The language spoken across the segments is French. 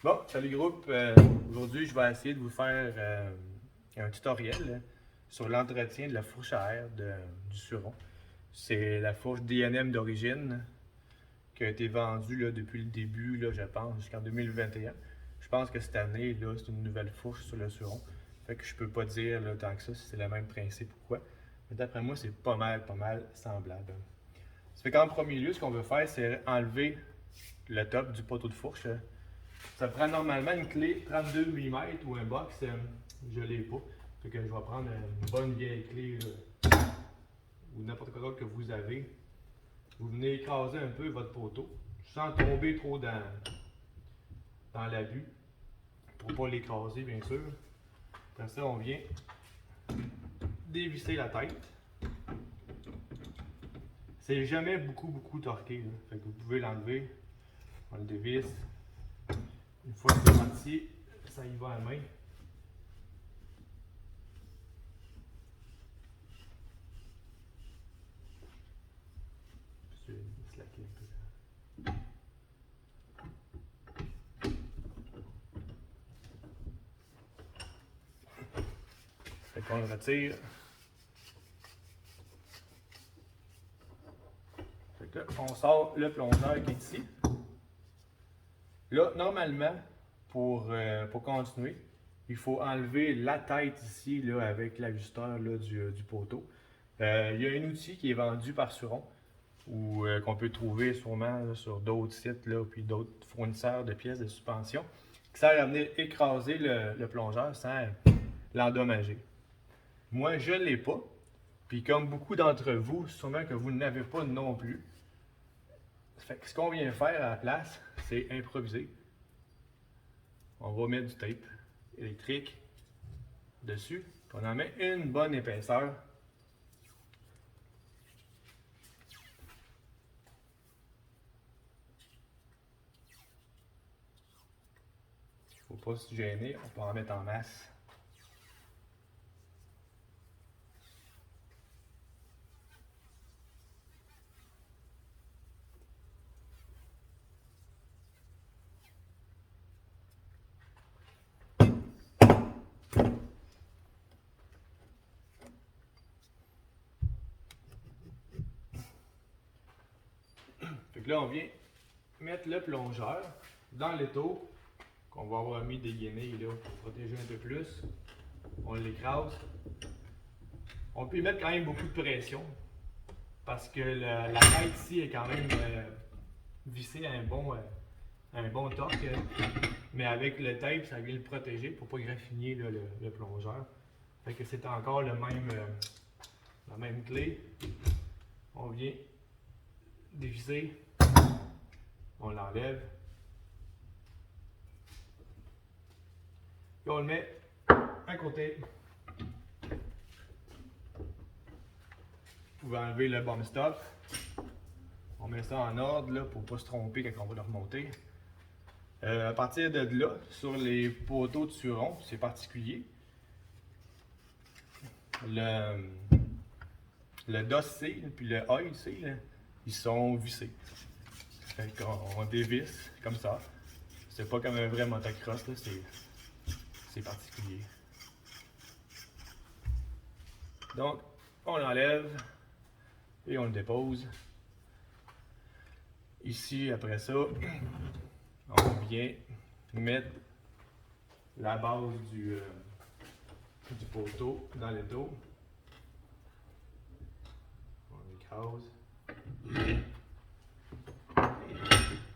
Bon, salut groupe. Aujourd'hui, je vais essayer de vous faire un tutoriel là, sur l'entretien de la fourche à air du Suron. C'est la fourche DNM d'origine qui a été vendue là, depuis le début, là, je pense, jusqu'en 2021. Je pense que cette année, là, c'est une nouvelle fourche sur le Suron. Fait que je peux pas dire là, tant que ça si c'est le même principe ou quoi. Mais d'après moi, c'est pas mal semblable. Ça fait qu'en premier lieu, ce qu'on veut faire, c'est enlever le top du poteau de fourche. Ça prend normalement une clé 32 mm ou un box. Je ne l'ai pas. Fait que je vais prendre une bonne vieille clé là, ou n'importe quoi d'autre que vous avez. Vous venez écraser un peu votre poteau sans tomber trop dans l'abus pour ne pas l'écraser, bien sûr. Après ça, on vient dévisser la tête. C'est jamais beaucoup torqué. Là. Fait que vous pouvez l'enlever. On le dévisse. Une fois que c'est parti, ça y va à la main. Je vais slacker un peu. Fait qu'on le retire. Fait que là, on sort le plongeur qui est ici. Là, normalement, pour continuer, il faut enlever la tête ici là, avec l'ajusteur du poteau. Il y a un outil qui est vendu par Suron ou qu'on peut trouver sûrement là, sur d'autres sites là, puis d'autres fournisseurs de pièces de suspension qui sert à venir écraser le plongeur sans l'endommager. Moi, je ne l'ai pas. Puis comme beaucoup d'entre vous, sûrement que vous n'avez pas non plus. Fait que ce qu'on vient faire à la place, c'est improviser. On va mettre du tape électrique dessus. Puis on en met une bonne épaisseur. Faut pas se gêner, on peut en mettre en masse. Fait que là, on vient mettre le plongeur dans l'étau qu'on va avoir mis dégainé là, pour protéger un peu plus. On l'écrase. On peut y mettre quand même beaucoup de pression parce que la tête ici est quand même vissée à un bon torque. Mais avec le tape, ça vient le protéger pour ne pas graffiner là, le plongeur. Fait que c'est encore la même clé. On vient dévisser, on l'enlève. Puis on le met à côté. Vous pouvez enlever le bomb stop. On met ça en ordre là, pour ne pas se tromper quand on va le remonter. À partir de là, sur les poteaux de Suron, c'est particulier. Le DOS C puis le oil C, là, ils sont vissés. Fait qu'on dévisse comme ça. C'est pas comme un vrai motocross, là, c'est particulier. Donc, on l'enlève et on le dépose. Ici, après ça, on vient mettre la base du poteau dans le dos. On écrase.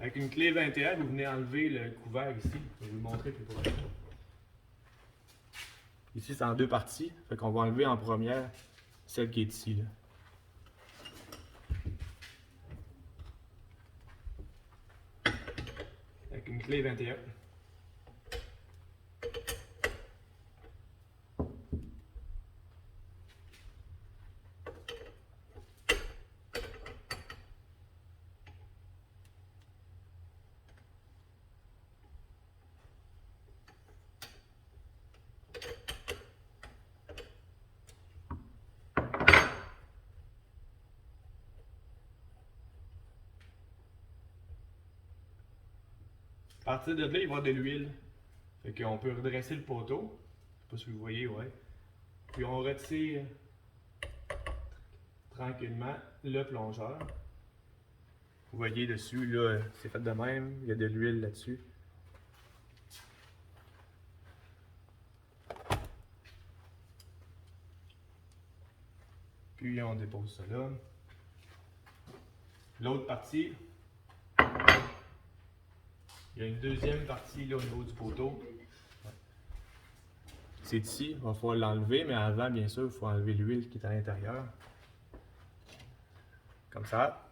Avec une clé 21, vous venez enlever le couvert ici. Je vais vous montrer plus proche. Ici, c'est en deux parties. Fait qu'on va enlever en première celle qui est ici. Là. Avec une clé 21. partir de là, il va y avoir de l'huile. Fait qu'on peut redresser le poteau. Je sais pas si vous voyez, ouais. Puis on retire tranquillement le plongeur. Vous voyez dessus, là, c'est fait de même. Il y a de l'huile là-dessus. Puis on dépose ça là. L'autre partie, il y a une deuxième partie là au niveau du poteau. C'est ici, il va falloir l'enlever, mais avant, bien sûr, il faut enlever l'huile qui est à l'intérieur. Comme ça.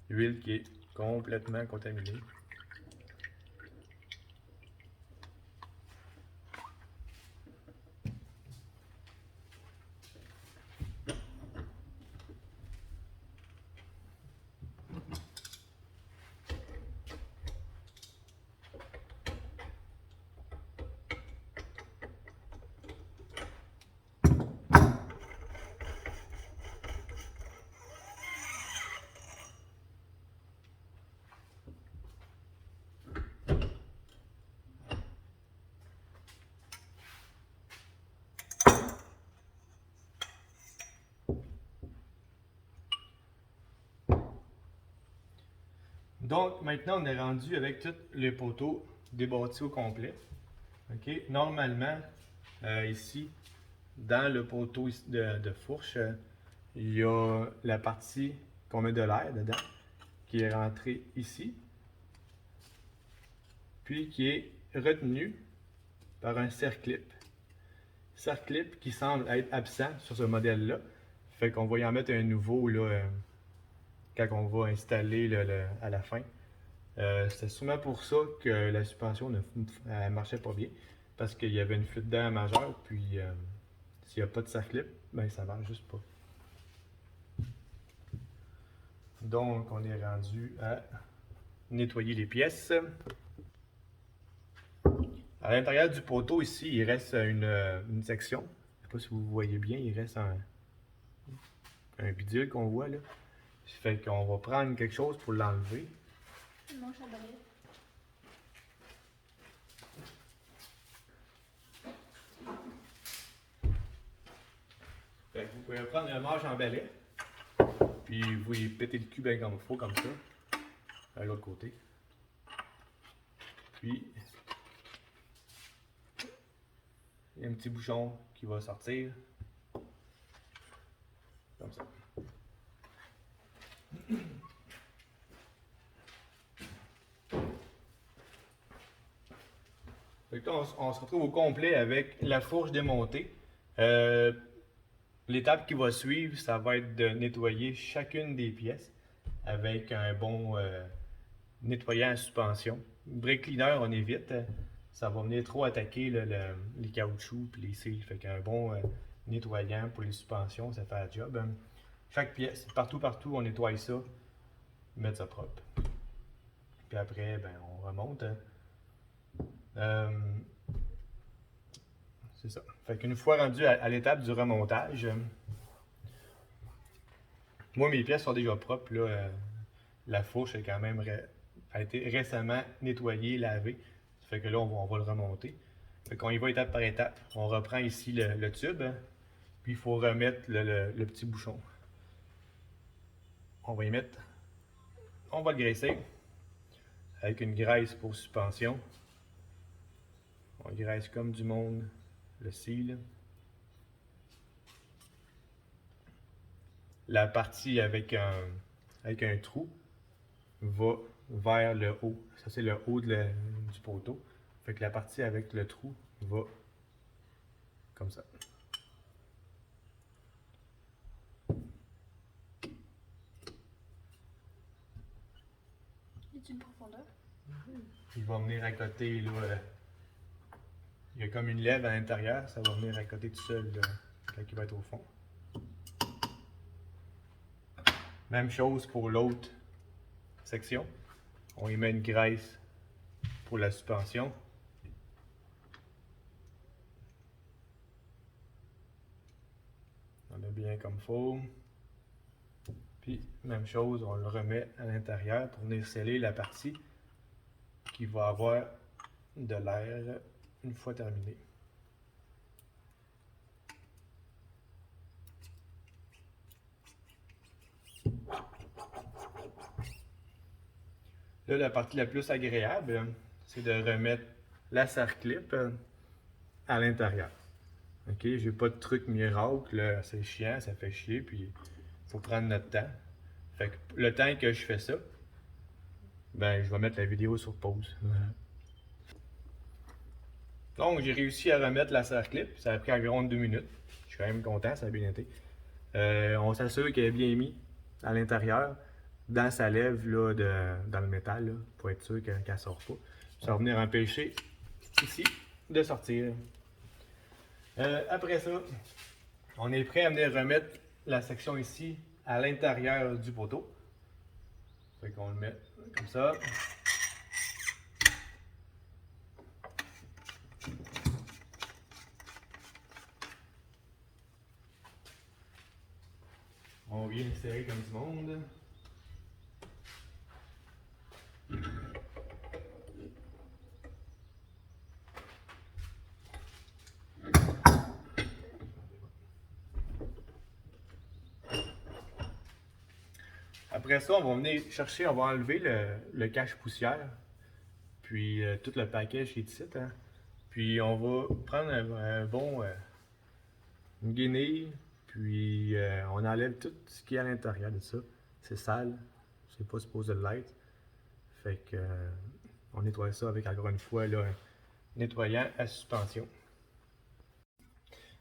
L'huile qui est complètement contaminée. Donc, maintenant, on est rendu avec tout le poteau débattu au complet. Okay? Normalement, ici, dans le poteau de fourche, il y a la partie qu'on met de l'air dedans, qui est rentrée ici, puis qui est retenue par un cerclip. Cerclip qui semble être absent sur ce modèle-là. Fait qu'on va y en mettre un nouveau là, quand on va installer à la fin. C'est sûrement pour ça que la suspension ne marchait pas bien, parce qu'il y avait une fuite d'air majeure, puis s'il n'y a pas de cerclip, ben ça ne marche juste pas. Donc on est rendu à nettoyer les pièces. À l'intérieur du poteau ici, il reste une section. Je ne sais pas si vous voyez bien, il reste un bidule qu'on voit là. Ça fait qu'on va prendre quelque chose pour l'enlever. Manche à balai. Fait que vous pouvez prendre un manche en balai, puis vous y pétez le cul bien comme il faut, comme ça, à l'autre côté. Puis, il y a un petit bouchon qui va sortir, comme ça. Fait que là, on se retrouve au complet avec la fourche démontée. L'étape qui va suivre, ça va être de nettoyer chacune des pièces avec un bon nettoyant à suspension. Brake cleaner, on évite. Ça va venir trop attaquer les caoutchoucs et les cils. Fait qu'un bon nettoyant pour les suspensions, ça fait la job. Chaque pièce, partout, on nettoie ça, mettre ça propre. Puis après, ben, on remonte. C'est ça. Fait qu'une fois rendu à l'étape du remontage, moi mes pièces sont déjà propres. Là, la fourche est quand même a été récemment nettoyée, lavée. Ça fait que là, on va le remonter. Fait qu'on y va étape par étape. On reprend ici le tube, puis il faut remettre le petit bouchon. On va y mettre, on va le graisser avec une graisse pour suspension. On graisse comme du monde le cil. La partie avec un trou va vers le haut. Ça, c'est le haut du poteau. Fait que la partie avec le trou va comme ça. Y a-t-il une profondeur? Il va venir à côté, là. Il y a comme une lèvre à l'intérieur, ça va venir à côté tout seul là, quand il va être au fond. Même chose pour l'autre section. On y met une graisse pour la suspension. On a bien comme il faut. Puis, même chose, on le remet à l'intérieur pour venir sceller la partie qu'il va avoir de l'air une fois terminé. Là, la partie la plus agréable, c'est de remettre la serre-clip à l'intérieur. Ok, j'ai pas de truc miracle, là, c'est chiant, ça fait chier, puis faut prendre notre temps. Fait que le temps que je fais ça, ben je vais mettre la vidéo sur pause. Donc j'ai réussi à remettre la serre-clip, ça a pris environ 2 minutes. Je suis quand même content, ça a bien été. On s'assure qu'elle est bien mise à l'intérieur, dans sa lèvre là, dans le métal, là, pour être sûr qu'elle ne sort pas. Ça va venir empêcher ici de sortir. Après ça, on est prêt à venir remettre la section ici à l'intérieur du poteau. Fait qu'on le met comme ça. On vient le serrer comme du monde. Après ça, on va venir chercher, on va enlever le cache-poussière, puis tout le package qui est ici. Hein. Puis on va prendre une guenille, puis on enlève tout ce qui est à l'intérieur de ça. C'est sale, c'est pas supposé l'être. Fait que on nettoie ça avec encore une fois là, un nettoyant à suspension.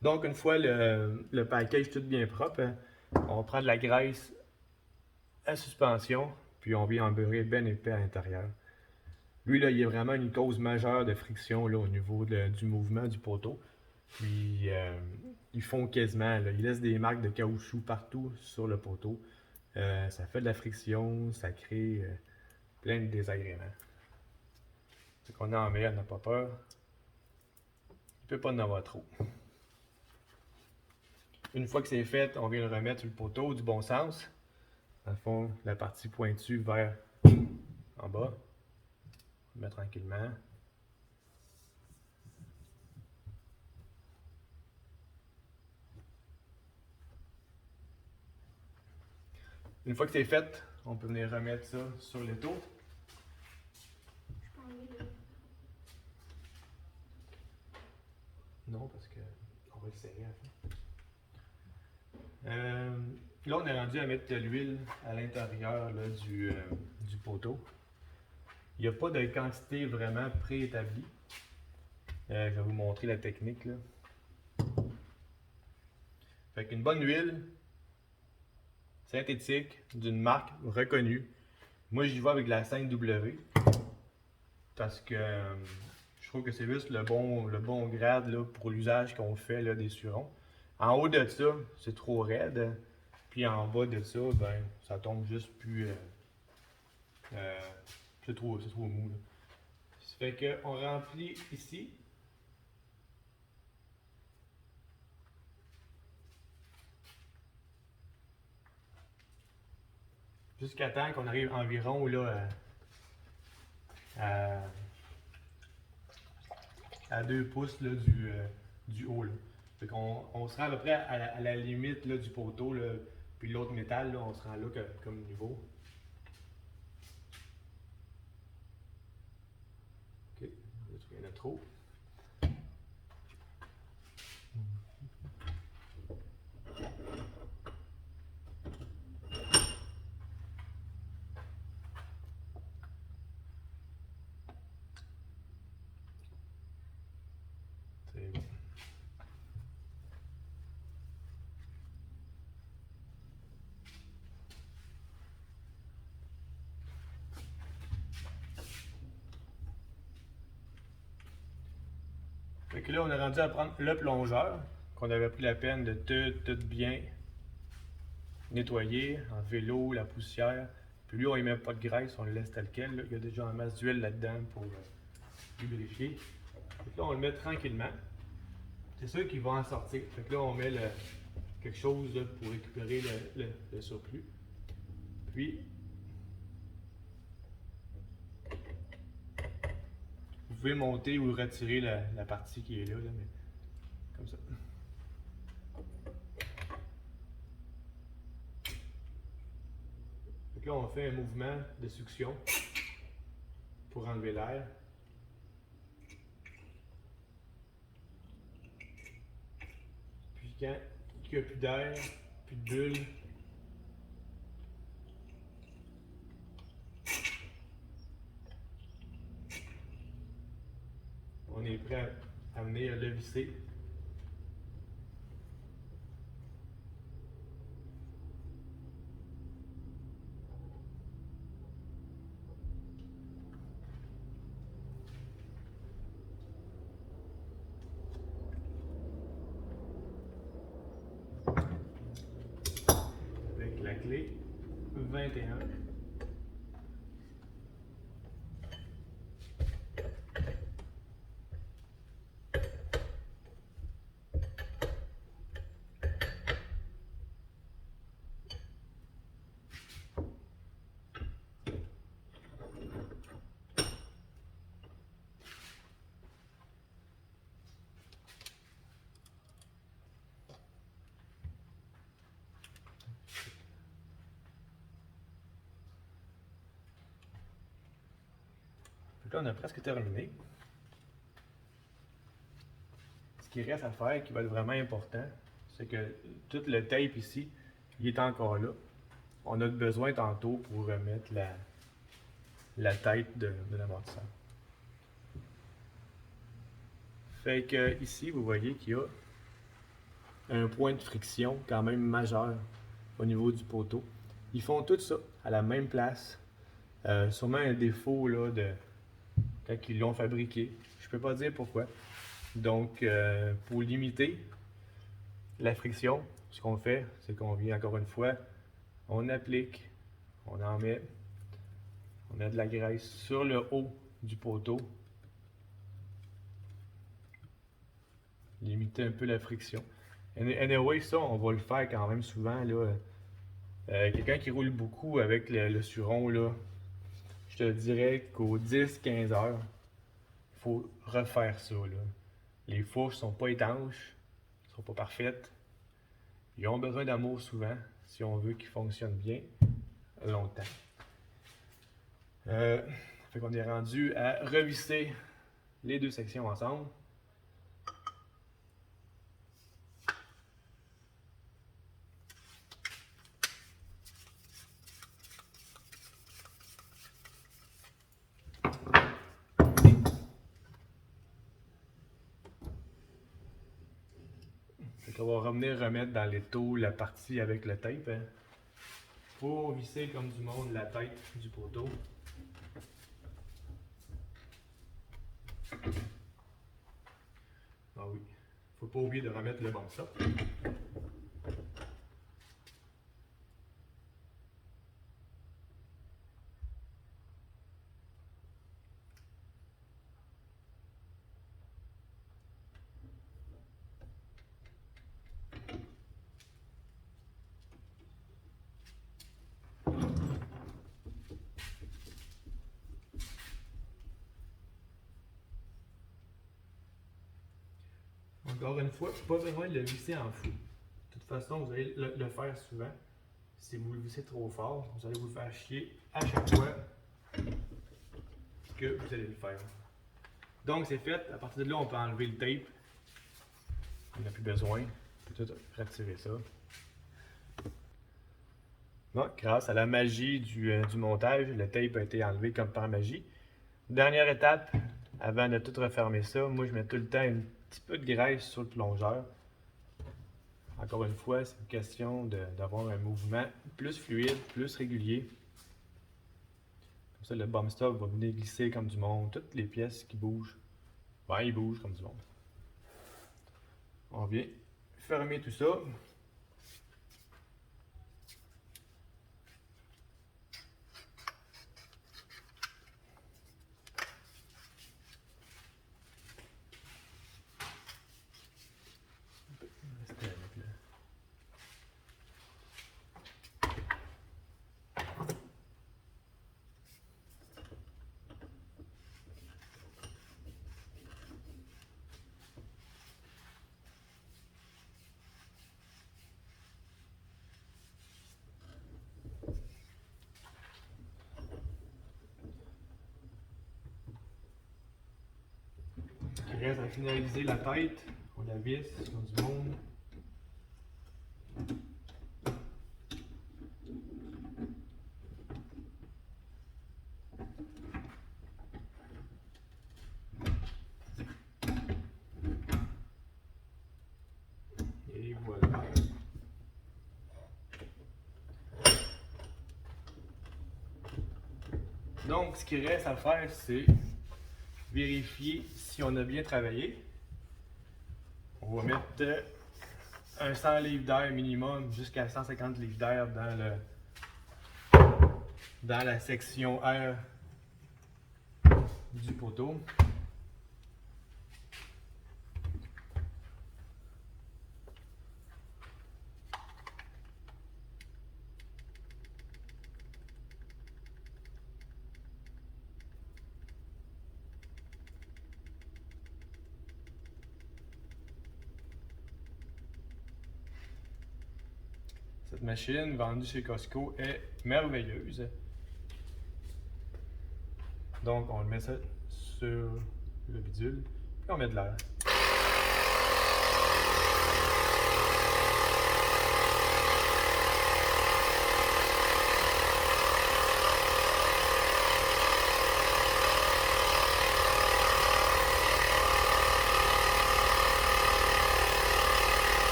Donc une fois le package tout bien propre, hein, on prend de la graisse à suspension, puis on vient embeurrer bien épais à l'intérieur. Lui, là, il est vraiment une cause majeure de friction là, au niveau du mouvement du poteau. Puis, ils font quasiment, là, ils laissent des marques de caoutchouc partout sur le poteau. Ça fait de la friction, ça crée plein de désagréments. Fait qu'on en met, on n'a pas peur. Il ne peut pas en avoir trop. Une fois que c'est fait, on vient le remettre sur le poteau du bon sens. Dans le fond, la partie pointue vers en bas. On met tranquillement. Une fois que c'est fait, on peut venir remettre ça sur l'étau. Je peux enlever le... Non, parce qu'on va le serrer à la fin. Là, on est rendu à mettre de l'huile à l'intérieur du poteau. Il n'y a pas de quantité vraiment préétablie. Je vais vous montrer la technique. Là. Fait qu'une bonne huile synthétique d'une marque reconnue. Moi, j'y vais avec la 5W parce que je trouve que c'est juste le bon grade là, pour l'usage qu'on fait là, des surons. En haut de ça, c'est trop raide. Puis en bas de ça, ben, ça tombe juste plus. C'est trop mou. Là. Ça fait qu'on remplit ici. Jusqu'à temps qu'on arrive environ là, à 2 pouces là, du haut. Là. Fait qu'on on se rend à peu près à la limite là, du poteau. Là, puis l'autre métal, là, on se rend là comme niveau. Ok, il y en a trop. C'est bon. Fait que là, on est rendu à prendre le plongeur qu'on avait pris la peine de tout bien nettoyer, enlever l'eau, la poussière. Puis lui, on ne met pas de graisse, on le laisse tel quel. Là. Il y a déjà un masse d'huile là-dedans pour lubrifier. Fait que là, on le met tranquillement. C'est sûr qu'il va en sortir. Fait que là, on met quelque chose là, pour récupérer le surplus. Puis, pouvez monter ou retirer la partie qui est là, mais comme ça. Donc là, on fait un mouvement de succion pour enlever l'air. Puis quand il n'y a plus d'air, plus de bulles, on est prêt à venir le visser. Avec la clé 21. Donc là, on a presque terminé. Ce qui reste à faire, qui va être vraiment important, c'est que tout le tape ici, il est encore là. On a besoin tantôt pour remettre la tête de l'amortisseur. Fait que ici, vous voyez qu'il y a un point de friction quand même majeur au niveau du poteau. Ils font tout ça à la même place. Sûrement un défaut là, quand ils l'ont fabriqué. Je peux pas dire pourquoi. Donc, pour limiter la friction, ce qu'on fait, c'est qu'on vient encore une fois, on applique, on en met, on met de la graisse sur le haut du poteau. Limiter un peu la friction. Anyway, ça, on va le faire quand même souvent. Là. Quelqu'un qui roule beaucoup avec le suron, là, je te dirais qu'aux 10-15 heures, il faut refaire ça. Là. Les fourches ne sont pas étanches, ne sont pas parfaites. Ils ont besoin d'amour souvent si on veut qu'ils fonctionnent bien longtemps. Fait qu'on est rendu à revisser les deux sections ensemble. On va revenir remettre dans l'étau la partie avec le tape. Hein. Pour visser comme du monde la tête du poteau. Ah oui, faut pas oublier de remettre le bon ça. Encore une fois, pas besoin de le visser en fou. De toute façon, vous allez le faire souvent. Si vous le vissez trop fort, vous allez vous faire chier à chaque fois que vous allez le faire. Donc c'est fait. À partir de là, on peut enlever le tape. Il n'a plus besoin. On peut tout retirer ça. Donc, grâce à la magie du montage, le tape a été enlevé comme par magie. Dernière étape, avant de tout refermer ça, moi je mets tout le temps un petit peu de graisse sur le plongeur. Encore une fois, c'est une question d'avoir un mouvement plus fluide, plus régulier. Comme ça, le bomb stop va venir glisser comme du monde. Toutes les pièces qui bougent, ben, ils bougent comme du monde. On vient fermer tout ça. reste à finaliser la tête ou la vis sur du monde. Et voilà. Donc, ce qui reste à faire, c'est vérifier si on a bien travaillé. On va mettre un 100 livres d'air minimum jusqu'à 150 livres d'air dans la section air du poteau. Cette machine vendue chez Costco est merveilleuse. Donc on met ça sur le bidule et on met de l'air.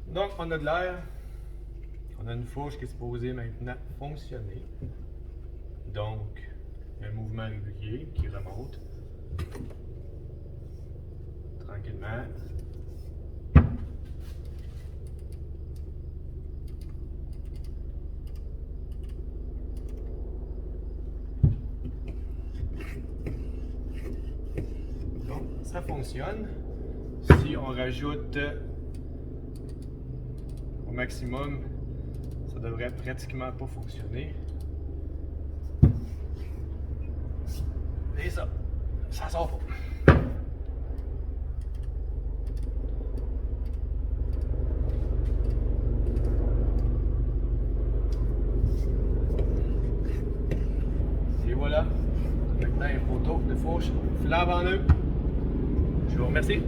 Donc, on a de l'air. On a une fourche qui est supposée maintenant fonctionner. Donc, un mouvement régulier qui remonte tranquillement. Donc, ça fonctionne. Si on rajoute maximum, ça devrait pratiquement pas fonctionner. Et ça sort pas. Et voilà, maintenant un poteau de fourche flambant neuf. Je vous remercie.